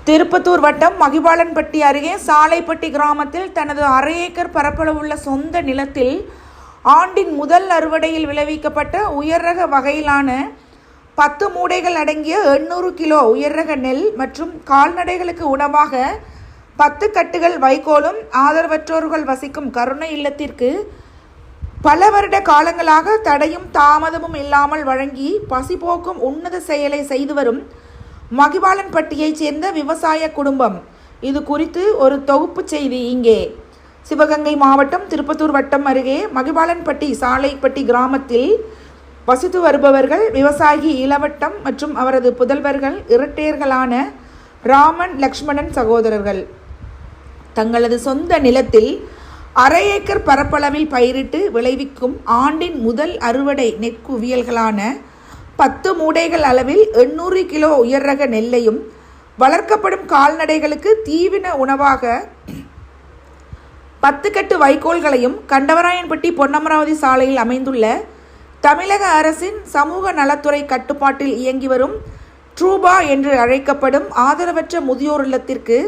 திருப்பத்தூர் வட்டம் மகிபாலன்பட்டி அருகே சாலைப்பட்டி கிராமத்தில் தனது 1/2 ஏக்கர் பரப்பளவுள்ள சொந்த நிலத்தில் ஆண்டின் முதல் அறுவடையில் விளைவிக்கப்பட்ட உயர்ரக வகையிலான 10 மூடைகள் அடங்கிய 800 கிலோ உயர்ரக நெல் மற்றும் கால்நடைகளுக்கு உணவாக 10 கட்டுகள் வைக்கோலும் ஆதரவற்றோர்கள் வசிக்கும் கருணை இல்லத்திற்கு பல வருட காலங்களாக தடையும் தாமதமும் இல்லாமல் வழங்கி பசிபோக்கும் உன்னத செயலை செய்து வரும் மகிபாலன்பட்டியைச் சேர்ந்த விவசாய குடும்பம். இது குறித்து ஒரு தொகுப்பு செய்தி இங்கே. சிவகங்கை மாவட்டம் திருப்பத்தூர் வட்டம் அருகே மகிபாலன்பட்டி சாலைப்பட்டி கிராமத்தில் வசித்து வருபவர்கள் விவசாயி இளவட்டம் மற்றும் அவரது புதல்வர்கள் இரட்டையர்களான ராமன் லக்ஷ்மணன் சகோதரர்கள். தங்களது சொந்த நிலத்தில் 1/2 ஏக்கர் பரப்பளவில் பயிரிட்டு விளைவிக்கும் ஆண்டின் முதல் அறுவடை நெற்குவியல்களான 10 மூடைகள் அளவில் 800 கிலோ உயர்ரக நெல்லையும் வளர்க்கப்படும் கால்நடைகளுக்கு தீவன உணவாக 10 கட்டு வைக்கோல்களையும் கண்டவராயன்பட்டி பொன்னமராவதி சாலையில் அமைந்துள்ள தமிழக அரசின் சமூக நலத்துறை கட்டுப்பாட்டில் இயங்கி வரும் ட்ரூபா என்று அழைக்கப்படும் ஆதரவற்ற முதியோர் இல்லத்திற்கு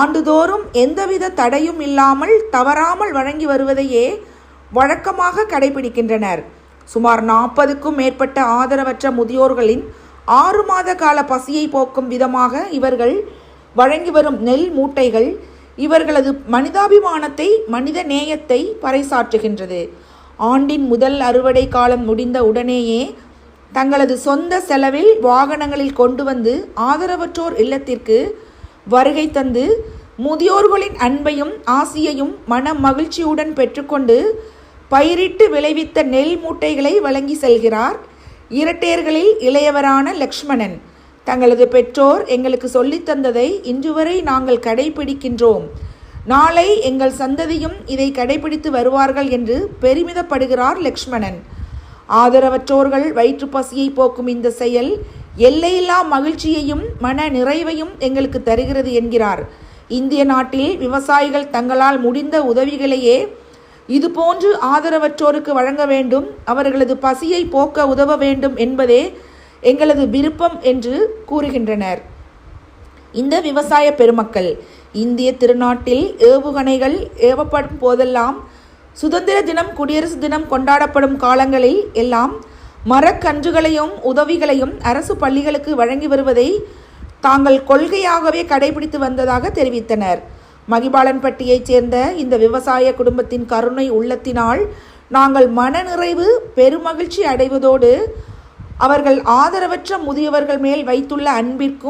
ஆண்டுதோறும் எந்தவித தடையும் இல்லாமல் தவறாமல் வழங்கி வருவதையே வழக்கமாக கடைபிடிக்கின்றனர். சுமார் 40க்கும் மேற்பட்ட ஆதரவற்ற முதியோர்களின் 6 மாத கால பசியை போக்கும் விதமாக இவர்கள் வழங்கி வரும் நெல் மூட்டைகள் இவர்களது மனிதாபிமானத்தை மனித நேயத்தை பறைசாற்றுகின்றது. ஆண்டின் முதல் அறுவடை காலம் முடிந்த உடனேயே தங்களது சொந்த செலவில் வாகனங்களில் கொண்டு வந்து ஆதரவற்றோர் இல்லத்திற்கு வருகை தந்து முதியோர்களின் அன்பையும் ஆசியையும் மன மகிழ்ச்சியுடன் பெற்றுக்கொண்டு பயிரிட்டு விளைவித்த நெல் மூட்டைகளை வழங்கி செல்கிறார் இரட்டையர்களில் இளையவரான லக்ஷ்மணன். தங்களது பெற்றோர் எங்களுக்கு சொல்லித்தந்ததை இன்று வரை நாங்கள் கடைபிடிக்கின்றோம். நாளை எங்கள் சந்ததியும் இதை கடைபிடித்து வருவார்கள் என்று பெருமிதப்படுகிறார் லக்ஷ்மணன். ஆதரவற்றோர்கள் வயிற்று பசியை போக்கும் இந்த செயல் எல்லையில்லா மகிழ்ச்சியையும் மன நிறைவையும் எங்களுக்கு தருகிறது என்கிறார். இந்திய நாட்டில் விவசாயிகள் தங்களால் முடிந்த உதவிகளையே இதுபோன்று ஆதரவற்றோருக்கு வழங்க வேண்டும், அவர்களது பசியை போக்க உதவ வேண்டும் என்பதே எங்களது விருப்பம் என்று கூறுகின்றனர். இந்த விவசாய பெருமக்கள் இந்திய திருநாட்டில் ஏவுகணைகள் ஏவப்படும் போதெல்லாம், சுதந்திர தினம் குடியரசு தினம் கொண்டாடப்படும் காலங்களில் எல்லாம் மரக்கன்றுகளையும் உதவிகளையும் அரசு பள்ளிகளுக்கு வழங்கி வருவதை தாங்கள் கொள்கையாகவே கடைபிடித்து வந்ததாக தெரிவித்தனர். மகிபாலன்பட்டியைச் சேர்ந்த இந்த விவசாய குடும்பத்தின் கருணை உள்ளத்தினால் நாங்கள் மனநிறைவு பெருமகிழ்ச்சி அடைவதோடு அவர்கள் ஆதரவற்ற முதியவர்கள் மேல் வைத்துள்ள அன்பிற்கும்